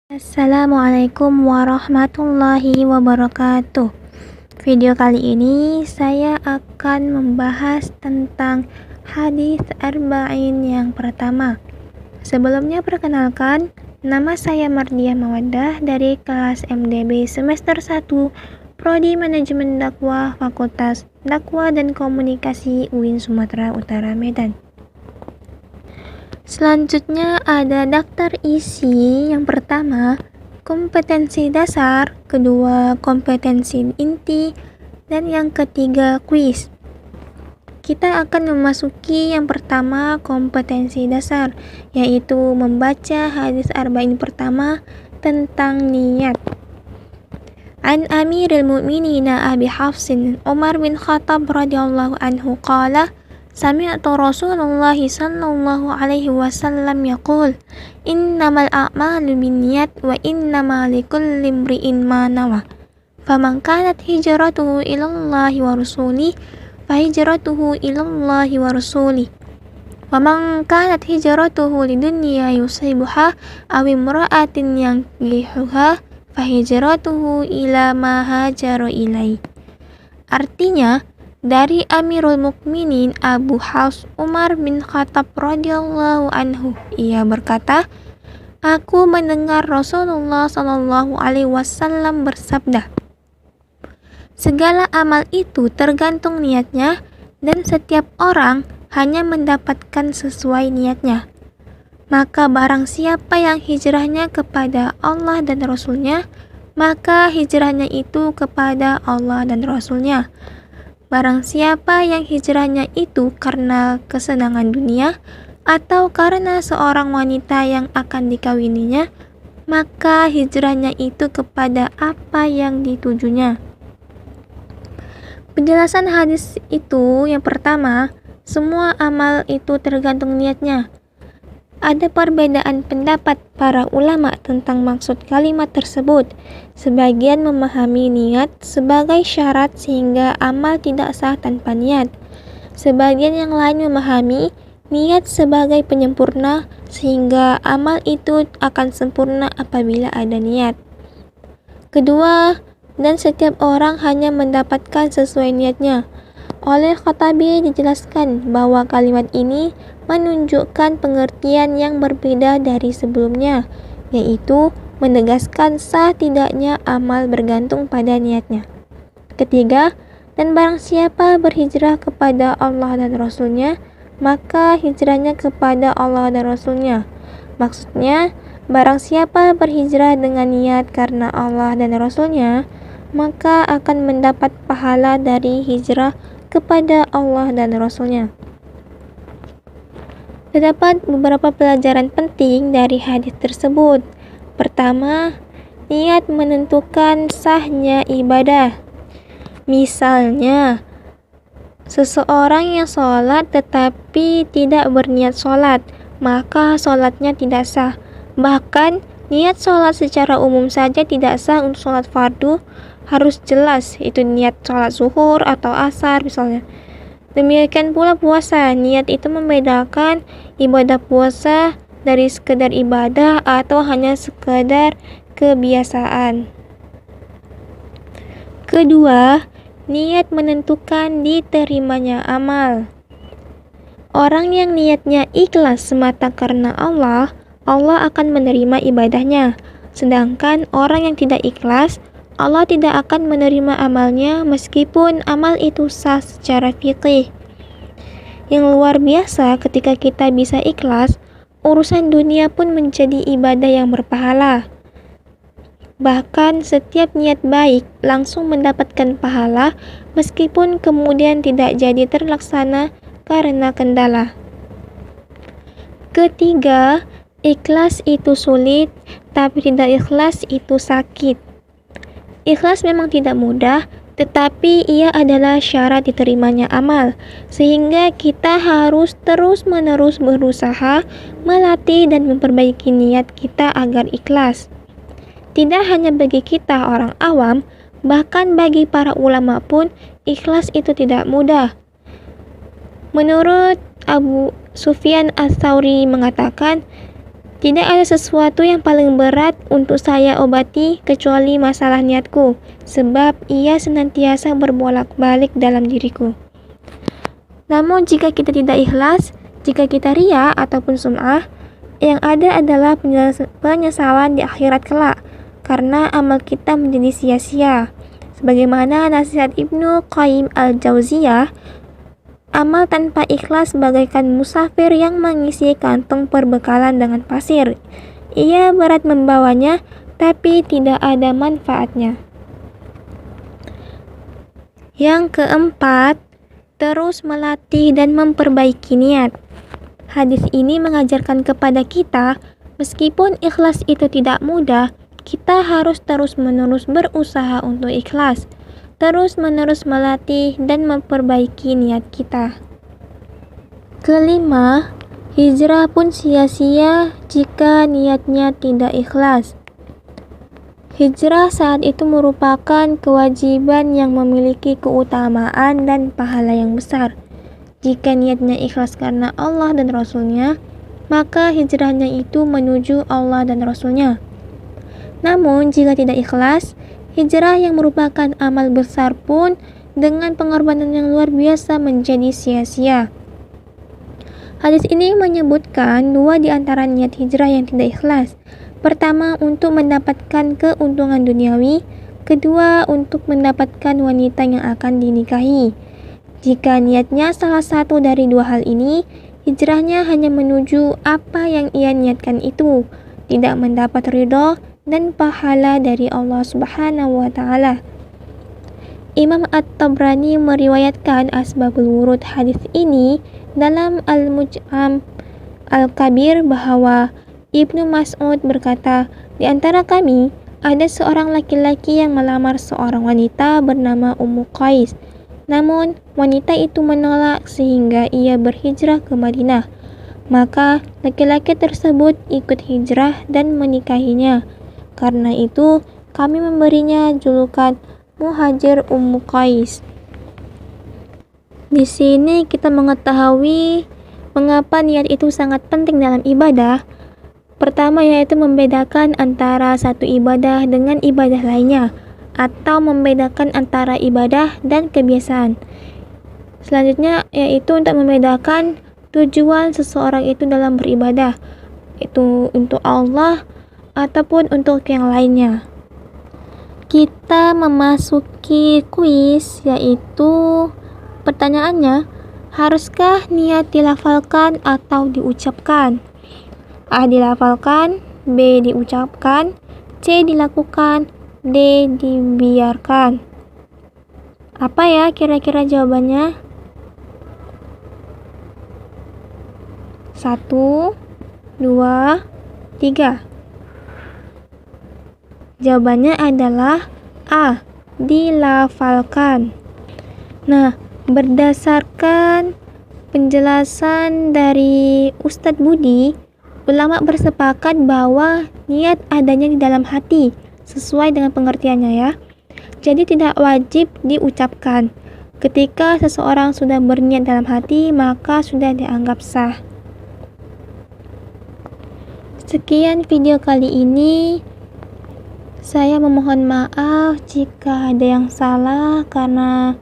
Assalamualaikum warahmatullahi wabarakatuh. Video kali ini saya akan membahas tentang hadis arba'in yang pertama. Sebelumnya perkenalkan, nama saya Mardiah Mawaddah dari kelas MDB semester 1 Prodi Manajemen Dakwah Fakultas Dakwah dan Komunikasi UIN Sumatera Utara Medan. Selanjutnya ada daftar isi. Yang pertama, kompetensi dasar, kedua kompetensi inti, dan yang ketiga kuis. Kita akan memasuki yang pertama, kompetensi dasar, yaitu membaca hadis arba'in pertama tentang niat. An Amirul Mu'minin Abi Hafsin Umar bin Khattab radhiyallahu anhu qala Sami'tu Rasulullah sallallahu alaihi wasallam yaqul innamal a'malu binniyat wa innamal likulli imri'in ma nawa faman kanat hijratuhu ilallahi wa rasulih fa hijratuhu ilallahi wa rasulih wa man kanat hijratuhu lidunya yusibuha aw imra'atin yankihuha fa hijratuhu ila ma hajara ilai. Artinya, dari Amirul Mukminin Abu Hafs Umar bin Khattab radhiyallahu anhu, ia berkata, aku mendengar Rasulullah sallallahu alaihi wasallam bersabda, segala amal itu tergantung niatnya dan setiap orang hanya mendapatkan sesuai niatnya. Maka barang siapa yang hijrahnya kepada Allah dan Rasulnya, maka hijrahnya itu kepada Allah dan Rasulnya. Barang siapa yang hijrahnya itu karena kesenangan dunia atau karena seorang wanita yang akan dikawininya, maka hijrahnya itu kepada apa yang ditujunya. Penjelasan hadis itu yang pertama, semua amal itu tergantung niatnya. Ada perbedaan pendapat para ulama tentang maksud kalimat tersebut. Sebagian memahami niat sebagai syarat sehingga amal tidak sah tanpa niat. Sebagian yang lain memahami niat sebagai penyempurna sehingga amal itu akan sempurna apabila ada niat. Kedua, dan setiap orang hanya mendapatkan sesuai niatnya. Oleh Khattabi dijelaskan bahwa kalimat ini menunjukkan pengertian yang berbeda dari sebelumnya, yaitu menegaskan sah tidaknya amal bergantung pada niatnya. Ketiga, dan barang siapa berhijrah kepada Allah dan Rasulnya, maka hijrahnya kepada Allah dan Rasulnya. Maksudnya, barang siapa berhijrah dengan niat karena Allah dan Rasulnya, maka akan mendapat pahala dari hijrah kepada Allah dan Rasulnya. Terdapat beberapa pelajaran penting dari hadis tersebut. Pertama, niat menentukan sahnya ibadah. Misalnya, seseorang yang sholat tetapi tidak berniat sholat, maka sholatnya tidak sah. Bahkan, niat sholat secara umum saja tidak sah untuk sholat fardu, harus jelas itu niat sholat zuhur atau asar misalnya. Demikian pula puasa, niat itu membedakan ibadah puasa dari sekedar ibadah atau hanya sekedar kebiasaan. Kedua, niat menentukan diterimanya amal. Orang yang niatnya ikhlas semata karena Allah, Allah akan menerima ibadahnya. Sedangkan orang yang tidak ikhlas, Allah tidak akan menerima amalnya meskipun amal itu sah secara fiqih. Yang luar biasa ketika kita bisa ikhlas, urusan dunia pun menjadi ibadah yang berpahala. Bahkan setiap niat baik langsung mendapatkan pahala meskipun kemudian tidak jadi terlaksana karena kendala. Ketiga, ikhlas itu sulit, tapi tidak ikhlas itu sakit. Ikhlas memang tidak mudah, tetapi ia adalah syarat diterimanya amal, sehingga kita harus terus-menerus berusaha melatih dan memperbaiki niat kita agar ikhlas. Tidak hanya bagi kita orang awam, bahkan bagi para ulama pun ikhlas itu tidak mudah. Menurut Abu Sufyan Ats-Tsauri mengatakan, Tidak ada sesuatu yang paling berat untuk saya obati kecuali masalah niatku, sebab ia senantiasa berbolak-balik dalam diriku. Namun jika kita tidak ikhlas, jika kita ria ataupun sum'ah, yang ada adalah penyesalan di akhirat kelak, karena amal kita menjadi sia-sia. Sebagaimana nasihat Ibnu Qayyim al-Jauziyah, amal tanpa ikhlas bagaikan musafir yang mengisi kantung perbekalan dengan pasir. Ia berat membawanya, tapi tidak ada manfaatnya. Yang keempat, terus melatih dan memperbaiki niat. Hadis ini mengajarkan kepada kita, meskipun ikhlas itu tidak mudah, kita harus terus-menerus berusaha untuk ikhlas, terus-menerus melatih dan memperbaiki niat kita. Kelima, hijrah pun sia-sia jika niatnya tidak ikhlas. Hijrah saat itu merupakan kewajiban yang memiliki keutamaan dan pahala yang besar. Jika niatnya ikhlas karena Allah dan Rasul-Nya, maka hijrahnya itu menuju Allah dan Rasul-Nya. Namun jika tidak ikhlas, hijrah yang merupakan amal besar pun dengan pengorbanan yang luar biasa menjadi sia-sia. Hadis ini menyebutkan dua di antara niat hijrah yang tidak ikhlas. Pertama, untuk mendapatkan keuntungan duniawi. Kedua, untuk mendapatkan wanita yang akan dinikahi. Jika niatnya salah satu dari dua hal ini, hijrahnya hanya menuju apa yang ia niatkan itu, tidak mendapat ridho dan pahala dari Allah Subhanahu wa Ta'ala. Imam At-Tabrani meriwayatkan asbabul wurud hadis ini dalam Al-Muj'am Al-Kabir bahwa Ibnu Mas'ud berkata, di antara kami ada seorang laki-laki yang melamar seorang wanita bernama Ummu Qais. Namun wanita itu menolak sehingga ia berhijrah ke Madinah. Maka laki-laki tersebut ikut hijrah dan menikahinya. Karena itu kami memberinya julukan Muhajir Ummu Qais. Di sini kita mengetahui mengapa niat itu sangat penting dalam ibadah. Pertama yaitu membedakan antara satu ibadah dengan ibadah lainnya, atau membedakan antara ibadah dan kebiasaan. Selanjutnya yaitu untuk membedakan tujuan seseorang itu dalam beribadah, itu untuk Allah ataupun untuk yang lainnya. Kita memasuki kuis, yaitu pertanyaannya, haruskah niat dilafalkan atau diucapkan? A. Dilafalkan, B. Diucapkan, C. Dilakukan, D. Dibiarkan. Apa ya kira-kira jawabannya? 1, 2, 3. Jawabannya adalah A. Dilafalkan. Nah, berdasarkan penjelasan dari Ustadz Budi, ulama bersepakat bahwa niat adanya di dalam hati, sesuai dengan pengertiannya ya. Jadi tidak wajib diucapkan. Ketika seseorang sudah berniat dalam hati, maka sudah dianggap sah. Sekian video kali ini. Saya memohon maaf jika ada yang salah, karena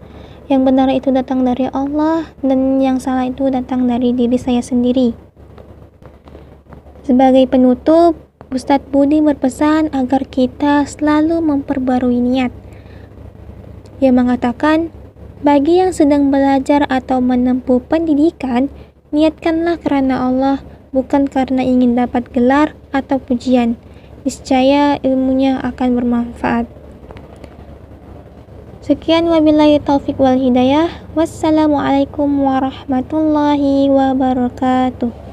yang benar itu datang dari Allah dan yang salah itu datang dari diri saya sendiri. Sebagai penutup, Ustadz Budi berpesan agar kita selalu memperbarui niat. Ia mengatakan, bagi yang sedang belajar atau menempuh pendidikan, niatkanlah karena Allah, bukan karena ingin dapat gelar atau pujian. Niscaya ilmunya akan bermanfaat. Sekian wabillahi taufik wal hidayah. Wassalamualaikum warahmatullahi wabarakatuh.